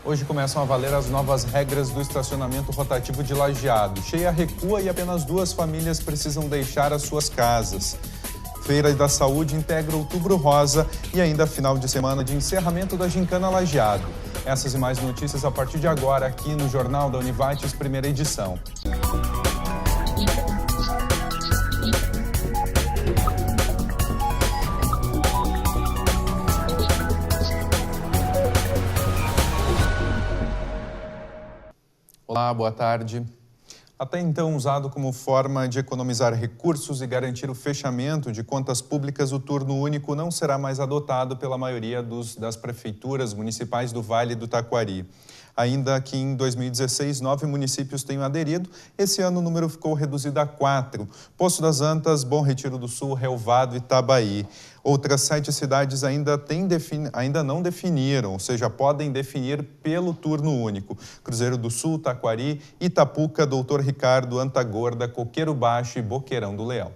Hoje começam a valer as novas regras do estacionamento rotativo de Lajeado. Cheia recua e apenas 2 famílias precisam deixar as suas casas. Feira da Saúde integra Outubro Rosa e ainda final de semana de encerramento da Gincana Lajeado. Essas e mais notícias a partir de agora aqui no Jornal da Univates, primeira edição. Olá, boa tarde. Até então usado como forma de economizar recursos e garantir o fechamento de contas públicas, o turno único não será mais adotado pela maioria das prefeituras municipais do Vale do Taquari. Ainda que em 2016 9 municípios tenham aderido, esse ano o número ficou reduzido a 4. Poço das Antas, Bom Retiro do Sul, Relvado e Itabaí. Outras 7 cidades ainda não definiram, ou seja, podem definir pelo turno único. Cruzeiro do Sul, Taquari, Itapuca, Doutor Ricardo, Antagorda, Coqueiro Baixo e Boqueirão do Leão.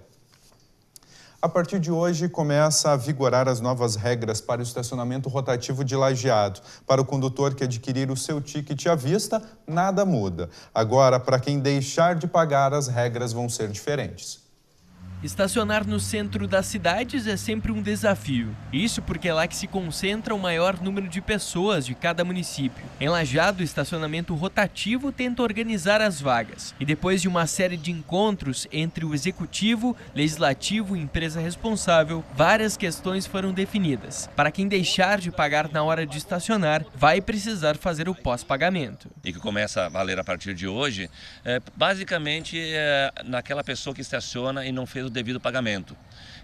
A partir de hoje, começa a vigorar as novas regras para o estacionamento rotativo de Lajeado. Para o condutor que adquirir o seu ticket à vista, nada muda. Agora, para quem deixar de pagar, as regras vão ser diferentes. Estacionar no centro das cidades é sempre um desafio. Isso porque é lá que se concentra o maior número de pessoas de cada município. Em Lajeado, o estacionamento rotativo tenta organizar as vagas. E depois de uma série de encontros entre o executivo, legislativo e empresa responsável, várias questões foram definidas. Para quem deixar de pagar na hora de estacionar, vai precisar fazer o pós-pagamento. E que começa a valer a partir de hoje, basicamente naquela pessoa que estaciona e não fez o devido pagamento.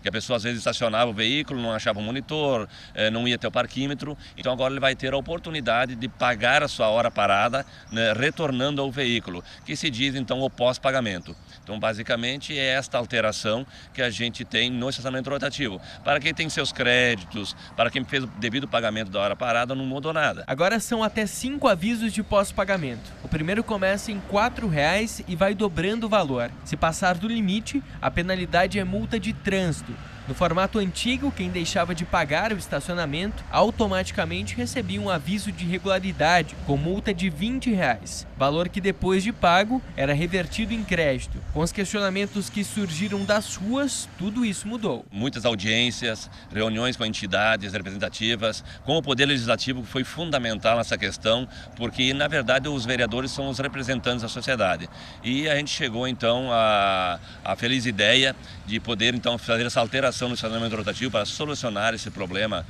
Que a pessoa às vezes estacionava o veículo, não achava um monitor, não ia ter o parquímetro. Então agora ele vai ter a oportunidade de pagar a sua hora parada, né, retornando ao veículo, que se diz então o pós-pagamento. Então basicamente é esta alteração que a gente tem no estacionamento rotativo. Para quem tem seus créditos, para quem fez o devido pagamento da hora parada, não mudou nada. Agora são até 5 avisos de pós-pagamento. O primeiro começa em R$ 4,00 e vai dobrando o valor. Se passar do limite, a penalidade é multa de trânsito. No formato antigo, quem deixava de pagar o estacionamento automaticamente recebia um aviso de irregularidade com multa de R$ 20,00, valor que depois de pago era revertido em crédito. Com os questionamentos que surgiram das ruas, tudo isso mudou. Muitas audiências, reuniões com entidades representativas, com o Poder Legislativo, que foi fundamental nessa questão, porque na verdade os vereadores são os representantes da sociedade. E a gente chegou então à feliz ideia de poder então fazer essa alteração no estacionamento rotativo para solucionar esse problema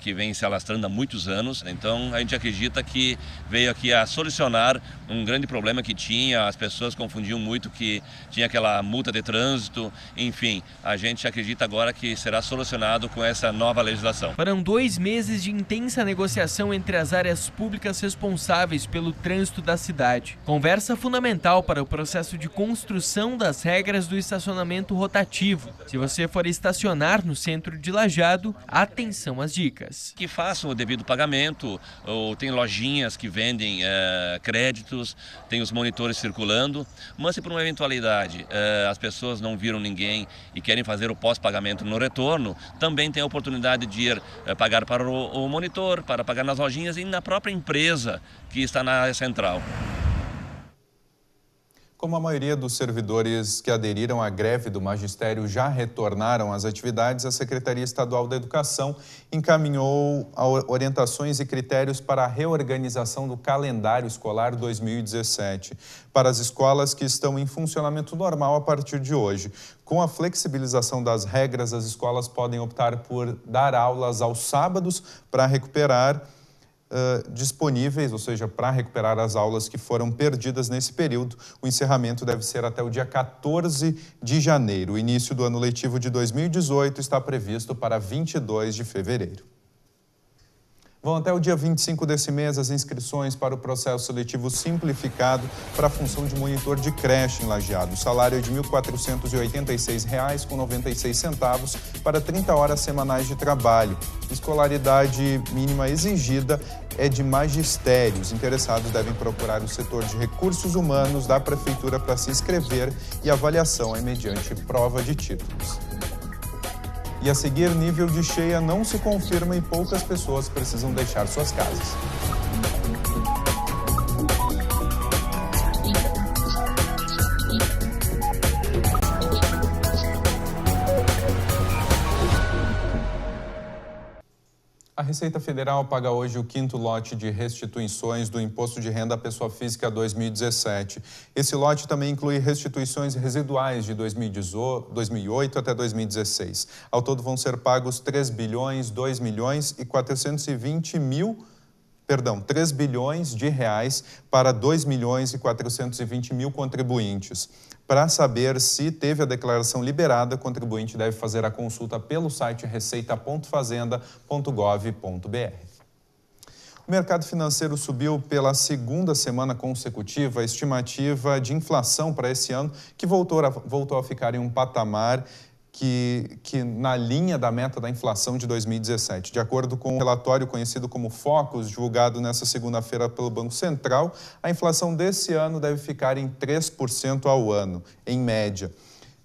que vem se alastrando há muitos anos. Então a gente acredita que veio aqui a solucionar um grande problema que tinha, as pessoas confundiam muito que tinha aquela multa de trânsito, enfim, a gente acredita agora que será solucionado com essa nova legislação. Foram 2 meses de intensa negociação entre as áreas públicas responsáveis pelo trânsito da cidade. Conversa fundamental para o processo de construção das regras do estacionamento rotativo. Se você for estacionar no centro de Lajeado, atenção às dicas. Que façam o devido pagamento, ou tem lojinhas que vendem créditos, tem os monitores circulando, mas se por uma eventualidade as pessoas não viram ninguém e querem fazer o pós-pagamento no retorno, também tem a oportunidade de ir pagar para o monitor, para pagar nas lojinhas e na própria empresa que está na área central. Como a maioria dos servidores que aderiram à greve do magistério já retornaram às atividades, a Secretaria Estadual da Educação encaminhou orientações e critérios para a reorganização do calendário escolar 2017 para as escolas que estão em funcionamento normal a partir de hoje. Com a flexibilização das regras, as escolas podem optar por dar aulas aos sábados para recuperar disponíveis, ou seja, para recuperar as aulas que foram perdidas nesse período. O encerramento deve ser até o dia 14 de janeiro. O início do ano letivo de 2018 está previsto para 22 de fevereiro. Vão até o dia 25 desse mês as inscrições para o processo seletivo simplificado para a função de monitor de creche em Lajeado. O salário é de R$ 1.486,96 para 30 horas semanais de trabalho. Escolaridade mínima exigida é de magistério. Os interessados devem procurar o setor de recursos humanos da Prefeitura para se inscrever e a avaliação é mediante prova de títulos. E a seguir, nível de cheia não se confirma e poucas pessoas precisam deixar suas casas. A Receita Federal paga hoje o 5º lote de restituições do Imposto de Renda à Pessoa Física 2017. Esse lote também inclui restituições residuais de 2008 até 2016. Ao todo vão ser pagos 3 bilhões de reais para 2 milhões e 420 mil contribuintes. Para saber se teve a declaração liberada, o contribuinte deve fazer a consulta pelo site receita.fazenda.gov.br. O mercado financeiro subiu pela segunda semana consecutiva a estimativa de inflação para esse ano, que voltou a ficar em um patamar que na linha da meta da inflação de 2017. De acordo com o relatório conhecido como Focus, divulgado nesta segunda-feira pelo Banco Central, a inflação desse ano deve ficar em 3% ao ano, em média.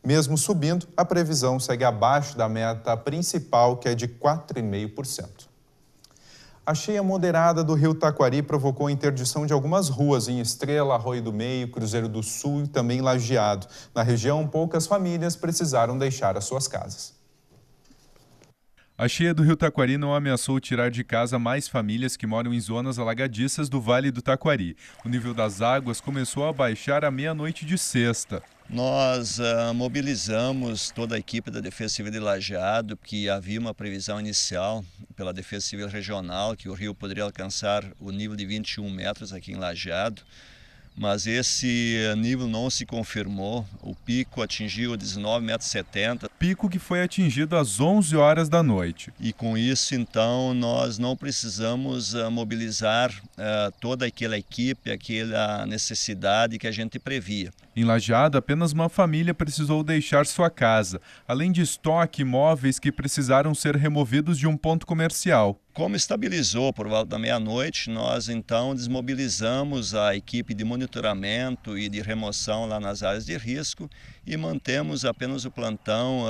Mesmo subindo, a previsão segue abaixo da meta principal, que é de 4,5%. A cheia moderada do rio Taquari provocou a interdição de algumas ruas em Estrela, Arroio do Meio, Cruzeiro do Sul e também Lajeado. Na região, poucas famílias precisaram deixar as suas casas. A cheia do rio Taquari não ameaçou tirar de casa mais famílias que moram em zonas alagadiças do Vale do Taquari. O nível das águas começou a baixar à meia-noite de sexta. Nós mobilizamos toda a equipe da Defesa Civil de Lajeado, porque havia uma previsão inicial pela Defesa Civil Regional que o rio poderia alcançar o nível de 21 metros aqui em Lajeado, mas esse nível não se confirmou. O pico atingiu 19,70 metros. Pico que foi atingido às 11 horas da noite. E com isso, então, nós não precisamos mobilizar toda aquela equipe, aquela necessidade que a gente previa. Em Lajeado, apenas uma família precisou deixar sua casa, além de estoque e móveis que precisaram ser removidos de um ponto comercial. Como estabilizou por volta da meia-noite, nós então desmobilizamos a equipe de monitoramento e de remoção lá nas áreas de risco e mantemos apenas o plantão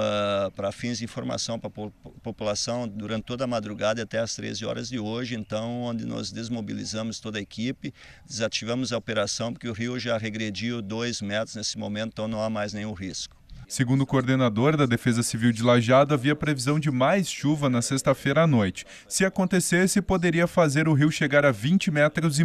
para fins de informação para a população durante toda a madrugada até às 13 horas de hoje, então, onde nós desmobilizamos toda a equipe, desativamos a operação porque o rio já regrediu 2 metros nesse momento, então não há mais nenhum risco. Segundo o coordenador da Defesa Civil de Lajeado, havia previsão de mais chuva na sexta-feira à noite. Se acontecesse, poderia fazer o rio chegar a 20,5 metros.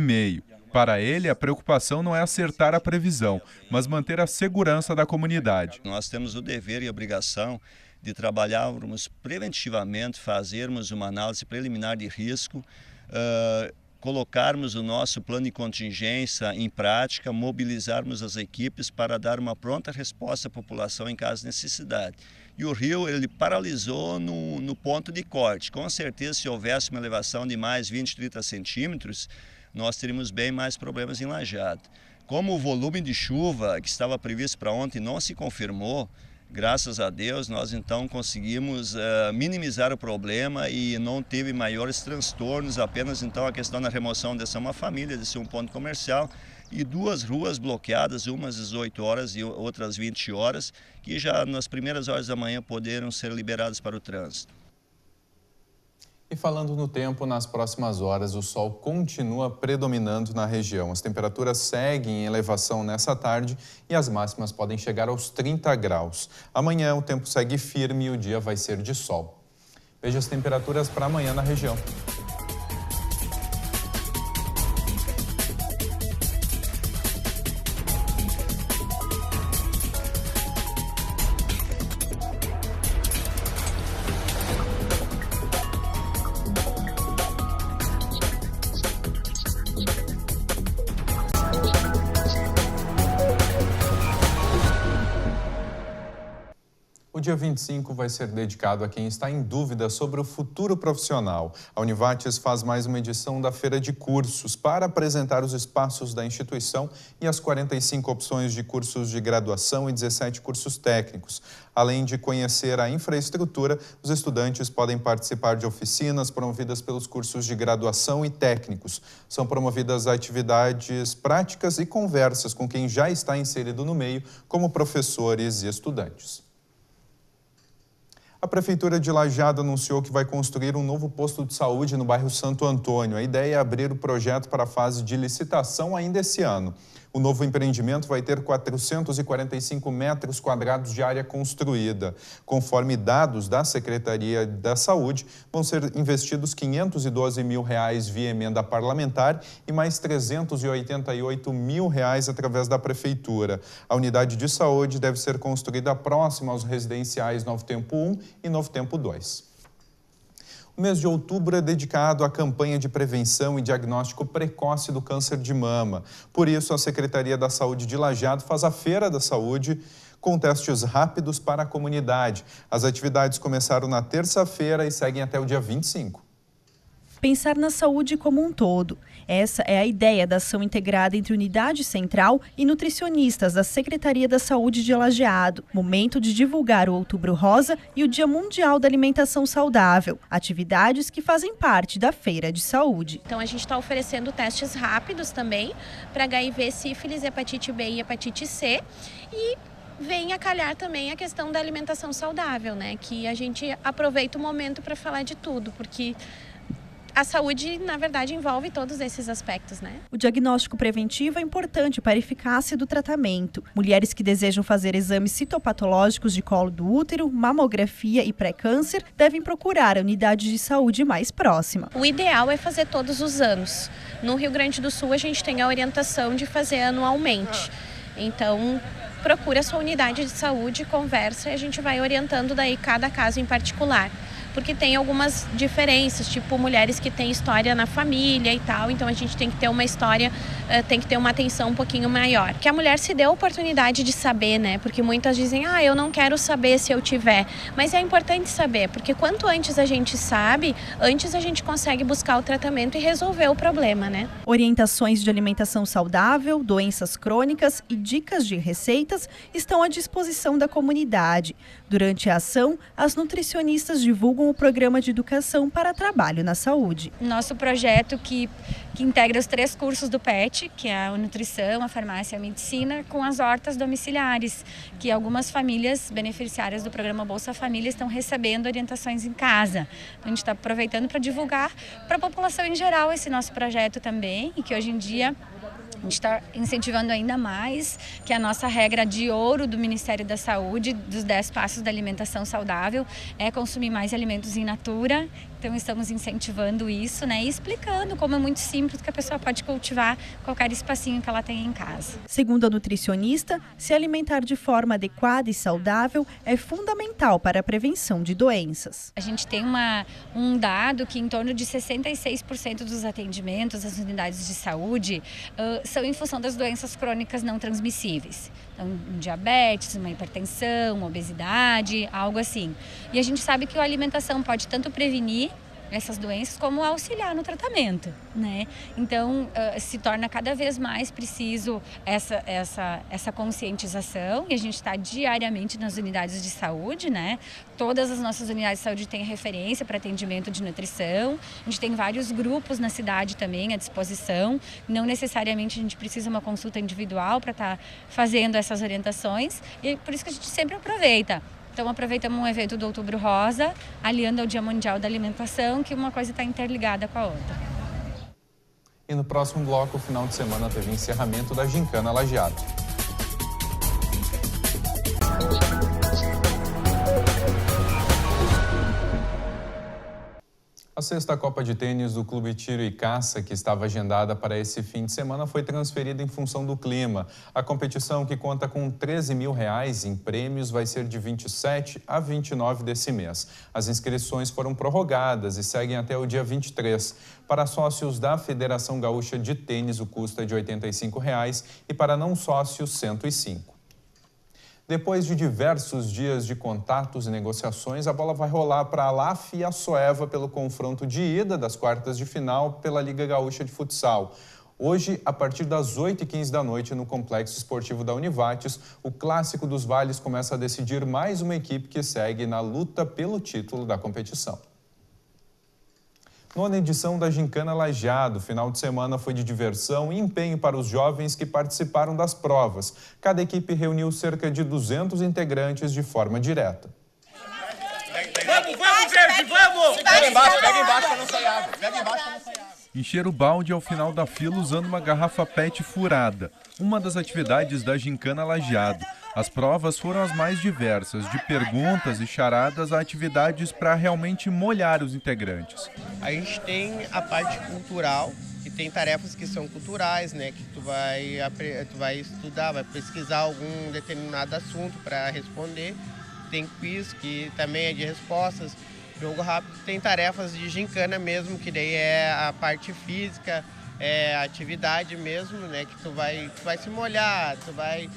Para ele, a preocupação não é acertar a previsão, mas manter a segurança da comunidade. Nós temos o dever e a obrigação de trabalharmos preventivamente, fazermos uma análise preliminar de risco, colocarmos o nosso plano de contingência em prática, mobilizarmos as equipes para dar uma pronta resposta à população em caso de necessidade. E o rio ele paralisou no ponto de corte. Com certeza, se houvesse uma elevação de mais 20, 30 centímetros, nós teríamos bem mais problemas em Lajeado. Como o volume de chuva que estava previsto para ontem não se confirmou, graças a Deus, nós então conseguimos minimizar o problema e não teve maiores transtornos, apenas então a questão da remoção dessa uma família, desse um ponto comercial e 2 ruas bloqueadas, umas às 18 horas e outras 20 horas, que já nas primeiras horas da manhã poderam ser liberadas para o trânsito. E falando no tempo, nas próximas horas o sol continua predominando na região. As temperaturas seguem em elevação nessa tarde e as máximas podem chegar aos 30 graus. Amanhã o tempo segue firme e o dia vai ser de sol. Veja as temperaturas para amanhã na região. O dia 25 vai ser dedicado a quem está em dúvida sobre o futuro profissional. A Univates faz mais uma edição da Feira de Cursos para apresentar os espaços da instituição e as 45 opções de cursos de graduação e 17 cursos técnicos. Além de conhecer a infraestrutura, os estudantes podem participar de oficinas promovidas pelos cursos de graduação e técnicos. São promovidas atividades práticas e conversas com quem já está inserido no meio, como professores e estudantes. A Prefeitura de Lajeado anunciou que vai construir um novo posto de saúde no bairro Santo Antônio. A ideia é abrir o projeto para a fase de licitação ainda esse ano. O novo empreendimento vai ter 445 metros quadrados de área construída. Conforme dados da Secretaria da Saúde, vão ser investidos R$ 512 mil via emenda parlamentar e mais R$ 388 mil através da Prefeitura. A unidade de saúde deve ser construída próxima aos residenciais Novo Tempo 1 e Novo Tempo 2. O mês de outubro é dedicado à campanha de prevenção e diagnóstico precoce do câncer de mama. Por isso, a Secretaria da Saúde de Lajeado faz a Feira da Saúde com testes rápidos para a comunidade. As atividades começaram na terça-feira e seguem até o dia 25. Pensar na saúde como um todo. Essa é a ideia da ação integrada entre Unidade Central e nutricionistas da Secretaria da Saúde de Lajeado. Momento de divulgar o Outubro Rosa e o Dia Mundial da Alimentação Saudável. Atividades que fazem parte da Feira de Saúde. Então a gente está oferecendo testes rápidos também para HIV, sífilis, hepatite B e hepatite C. E vem a calhar também a questão da alimentação saudável, né? Que a gente aproveita o momento para falar de tudo, porque a saúde, na verdade, envolve todos esses aspectos, né? O diagnóstico preventivo é importante para a eficácia do tratamento. Mulheres que desejam fazer exames citopatológicos de colo do útero, mamografia e pré-câncer devem procurar a unidade de saúde mais próxima. O ideal é fazer todos os anos. No Rio Grande do Sul, a gente tem a orientação de fazer anualmente. Então, procura a sua unidade de saúde, conversa e a gente vai orientando daí cada caso em particular. Porque tem algumas diferenças, tipo mulheres que têm história na família e tal, então a gente tem que ter uma história, tem que ter uma atenção um pouquinho maior. Que a mulher se dê a oportunidade de saber, né? Porque muitas dizem, eu não quero saber se eu tiver. Mas é importante saber, porque quanto antes a gente sabe, antes a gente consegue buscar o tratamento e resolver o problema, né? Orientações de alimentação saudável, doenças crônicas e dicas de receitas estão à disposição da comunidade. Durante a ação, as nutricionistas divulgam o programa de educação para trabalho na saúde. Nosso projeto que integra os 3 cursos do PET, que é a nutrição, a farmácia e a medicina, com as hortas domiciliares, que algumas famílias beneficiárias do programa Bolsa Família estão recebendo orientações em casa. A gente está aproveitando para divulgar para a população em geral esse nosso projeto também, e que hoje em dia a gente está incentivando ainda mais, que a nossa regra de ouro do Ministério da Saúde, dos 10 passos da alimentação saudável, é consumir mais alimentos in natura. Então estamos incentivando isso, né, e explicando como é muito simples que a pessoa pode cultivar qualquer espacinho que ela tenha em casa. Segundo a nutricionista, se alimentar de forma adequada e saudável é fundamental para a prevenção de doenças. A gente tem um dado que em torno de 66% dos atendimentos das unidades de saúde são em função das doenças crônicas não transmissíveis. Então, diabetes, uma hipertensão, uma obesidade, algo assim. E a gente sabe que a alimentação pode tanto prevenir essas doenças como auxiliar no tratamento, né? Então, se torna cada vez mais preciso essa conscientização, e a gente está diariamente nas unidades de saúde, né? Todas as nossas unidades de saúde têm referência para atendimento de nutrição. A gente tem vários grupos na cidade também à disposição. Não necessariamente a gente precisa uma consulta individual para estar fazendo essas orientações, e por isso que a gente sempre aproveita. Então aproveitamos um evento do Outubro Rosa, aliando ao Dia Mundial da Alimentação, que uma coisa está interligada com a outra. E no próximo bloco, o final de semana teve encerramento da Gincana Lajeado. A sexta Copa de Tênis do Clube Tiro e Caça, que estava agendada para esse fim de semana, foi transferida em função do clima. A competição, que conta com R$ 13 mil em prêmios, vai ser de 27 a 29 desse mês. As inscrições foram prorrogadas e seguem até o dia 23. Para sócios da Federação Gaúcha de Tênis, o custo é de R$ 85 e para não sócios, R$ 105. Depois de diversos dias de contatos e negociações, a bola vai rolar para a LAF e a Soeva pelo confronto de ida das quartas de final pela Liga Gaúcha de Futsal. Hoje, a partir das 8h15 da noite, no Complexo Esportivo da Univates, o Clássico dos Vales começa a decidir mais uma equipe que segue na luta pelo título da competição. Nona edição da Gincana Lajeado, final de semana foi de diversão e empenho para os jovens que participaram das provas. Cada equipe reuniu cerca de 200 integrantes de forma direta. Vamos, vamos, verde, vamos! Pega embaixo pra não sair água. Pega embaixo pra não sair água. encher o balde ao final da fila usando uma garrafa PET furada, uma das atividades da Gincana Lajeado. As provas foram as mais diversas, de perguntas e charadas a atividades para realmente molhar os integrantes. A gente tem a parte cultural, que tem tarefas que são culturais, né? Que tu vai estudar, vai pesquisar algum determinado assunto para responder. Tem quiz, que também é de respostas. Jogo rápido. Tem tarefas de gincana mesmo, que daí é a parte física, é a atividade mesmo, né? Que tu vai se molhar, tu vai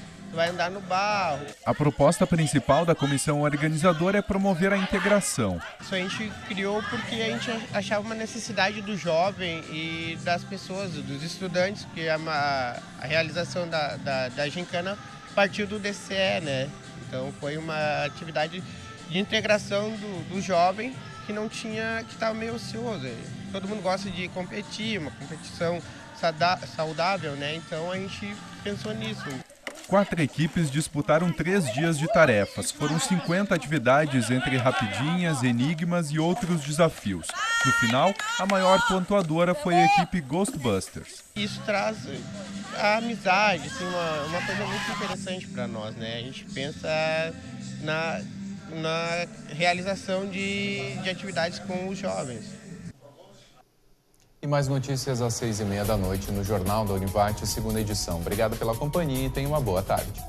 andar no barro. A proposta principal da comissão organizadora é promover a integração. Isso a gente criou porque a gente achava uma necessidade do jovem e das pessoas, dos estudantes, que a realização da gincana partiu do DCE, né? Então foi uma atividade de integração do jovem que estava meio ocioso. Todo mundo gosta de competir, uma competição saudável, né? Então a gente pensou nisso. 4 equipes disputaram 3 dias de tarefas. Foram 50 atividades entre rapidinhas, enigmas e outros desafios. No final, a maior pontuadora foi a equipe Ghostbusters. Isso traz a amizade, assim, uma coisa muito interessante para nós, né? A gente pensa na realização de atividades com os jovens. E mais notícias às 6h30 da noite no Jornal da Univate, segunda edição. Obrigado pela companhia e tenha uma boa tarde.